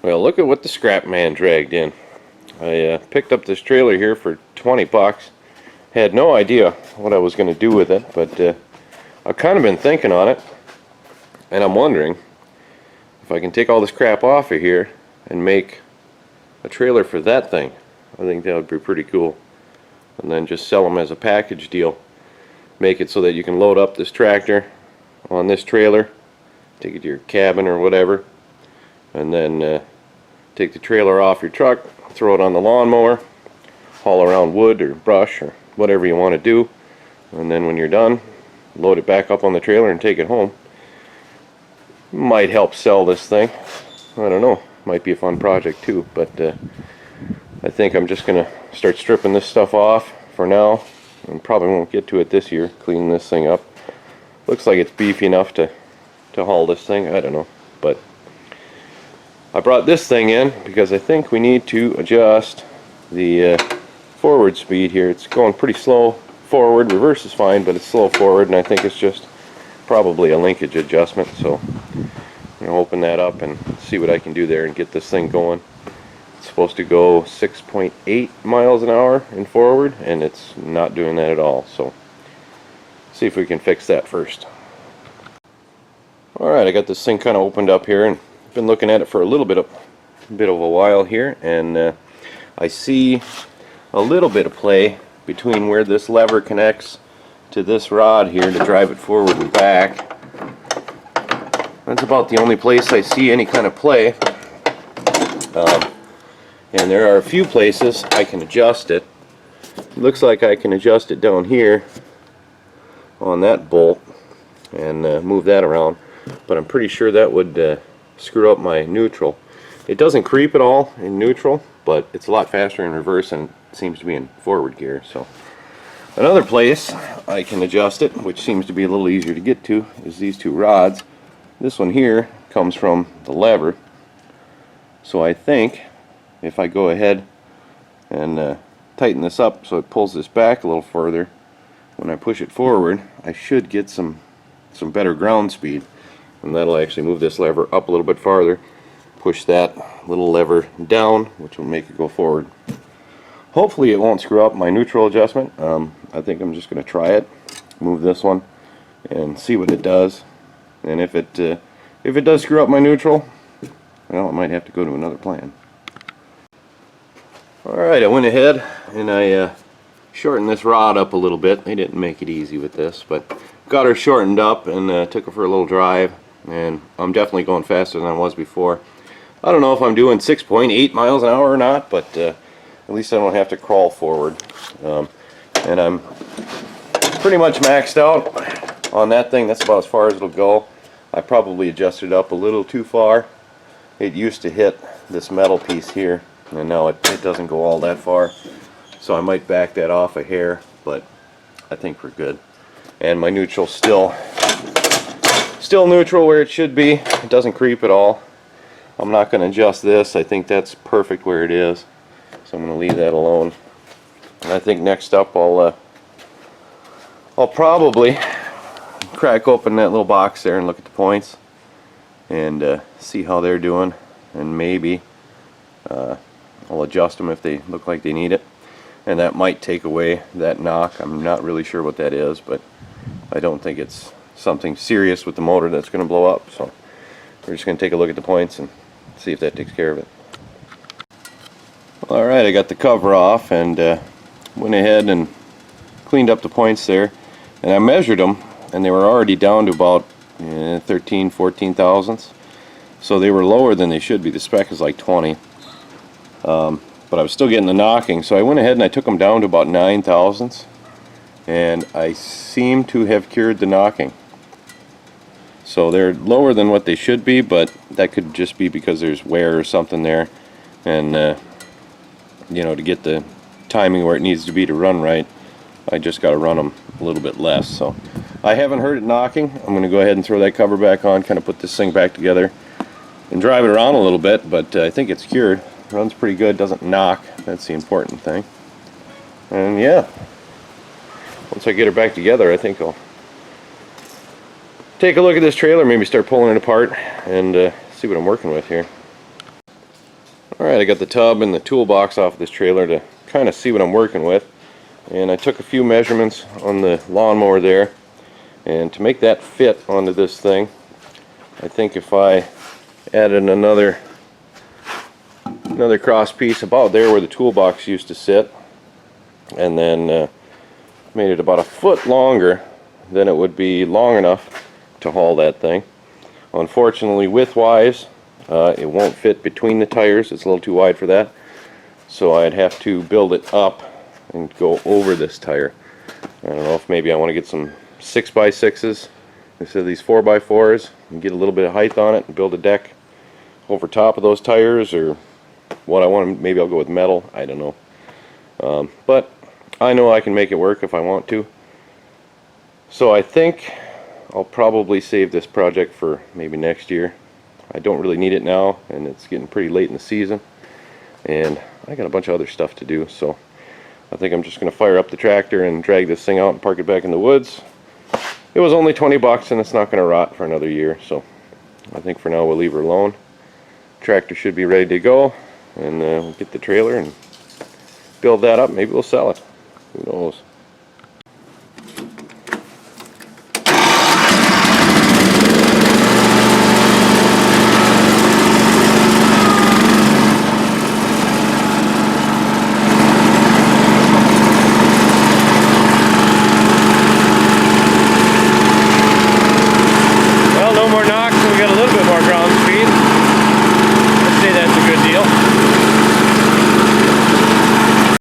Well, look at what the scrap man dragged in. I picked up this trailer here for 20 bucks. Had no idea what I was going to do with it, but I've kind of been thinking on it, and I'm wondering if I can take all this crap off of here and make a trailer for that thing. I think that would be pretty cool. And then just sell them as a package deal. Make it so that you can load up this tractor on this trailer, take it to your cabin or whatever, and then take the trailer off your truck, throw it on the lawnmower, haul around wood or brush or whatever you want to do, and then when you're done, load it back up on the trailer and take it home. Might help sell this thing. I don't know. Might be a fun project too, but I think I'm just going to start stripping this stuff off for now, and probably won't get to it this year, cleaning this thing up. Looks like it's beefy enough to haul this thing. I don't know, but I brought this thing in because I think we need to adjust the forward speed here. It's going pretty slow forward. Reverse is fine, but it's slow forward, and I think it's just probably a linkage adjustment. So I'm going to open that up and see what I can do there and get this thing going. It's supposed to go 6.8 miles an hour in forward, and it's not doing that at all. So see if we can fix that first. Alright, I got this thing kind of opened up here, and I've been looking at it for a little bit of a while here, and I see a little bit of play between where this lever connects to this rod here to drive it forward and back. That's about the only place I see any kind of play. And there are a few places I can adjust it. It looks like I can adjust it down here on that bolt and move that around, but I'm pretty sure that would screw up my neutral. It doesn't creep at all in neutral, but it's a lot faster in reverse and it seems to be in forward gear. So another place I can adjust it, which seems to be a little easier to get to, is these two rods. This one here comes from the lever, so I think if I go ahead and tighten this up so it pulls this back a little further, when I push it forward I should get some better ground speed, and that'll actually move this lever up a little bit farther, push that little lever down, which will make it go forward. Hopefully it won't screw up my neutral adjustment. I think I'm just going to try it, move this one and see what it does, and if it does screw up my neutral, well, I might have to go to another plan. Alright, I went ahead and I shortened this rod up a little bit. They didn't make it easy with this, but got her shortened up and took her for a little drive, and I'm definitely going faster than I was before. I don't know if I'm doing 6.8 miles an hour or not, but at least I don't have to crawl forward. And I'm pretty much maxed out on that thing. That's about as far as it'll go. I probably adjusted it up a little too far. It used to hit this metal piece here, and now it doesn't go all that far. So I might back that off a hair, but I think we're good. And my neutral's still neutral where it should be. It doesn't creep at all. I'm not going to adjust this. I think that's perfect where it is. So I'm going to leave that alone. And I think next up I'll probably crack open that little box there and look at the points and see how they're doing, and maybe I'll adjust them if they look like they need it, and that might take away that knock. I'm not really sure what that is, but I don't think it's something serious with the motor that's going to blow up. So we're just going to take a look at the points and see if that takes care of it. Alright, I got the cover off and went ahead and cleaned up the points there, and I measured them, and they were already down to about 14 thousandths, so they were lower than they should be. The spec is like 20, but I was still getting the knocking, so I went ahead and I took them down to about 9 thousandths, and I seem to have cured the knocking. So they're lower than what they should be, but that could just be because there's wear or something there, and you know, to get the timing where it needs to be to run right, I just got to run them a little bit less. So I haven't heard it knocking. I'm going to go ahead and throw that cover back on, kind of put this thing back together and drive it around a little bit, but I think it's cured. Runs pretty good, doesn't knock. That's the important thing. And yeah, once I get her back together, I think I'll take a look at this trailer, maybe start pulling it apart and see what I'm working with here. Alright, I got the tub and the toolbox off this trailer to kind of see what I'm working with. And I took a few measurements on the lawnmower there. And to make that fit onto this thing, I think if I added another cross piece about there where the toolbox used to sit, and then made it about a foot longer, then it would be long enough to haul that thing. Unfortunately, width-wise, it won't fit between the tires. It's a little too wide for that. So I'd have to build it up and go over this tire. I don't know if maybe I want to get some 6x6s instead of these 4x4s and get a little bit of height on it and build a deck over top of those tires, or what I want. Maybe I'll go with metal. I don't know. But I know I can make it work if I want to. So I think I'll probably save this project for maybe next year. I don't really need it now, and it's getting pretty late in the season, and I got a bunch of other stuff to do. So I think I'm just going to fire up the tractor and drag this thing out and park it back in the woods. It was only 20 bucks, and it's not going to rot for another year, so I think for now we'll leave her alone. Tractor should be ready to go, and we'll get the trailer and build that up. Maybe we'll sell it. Who knows?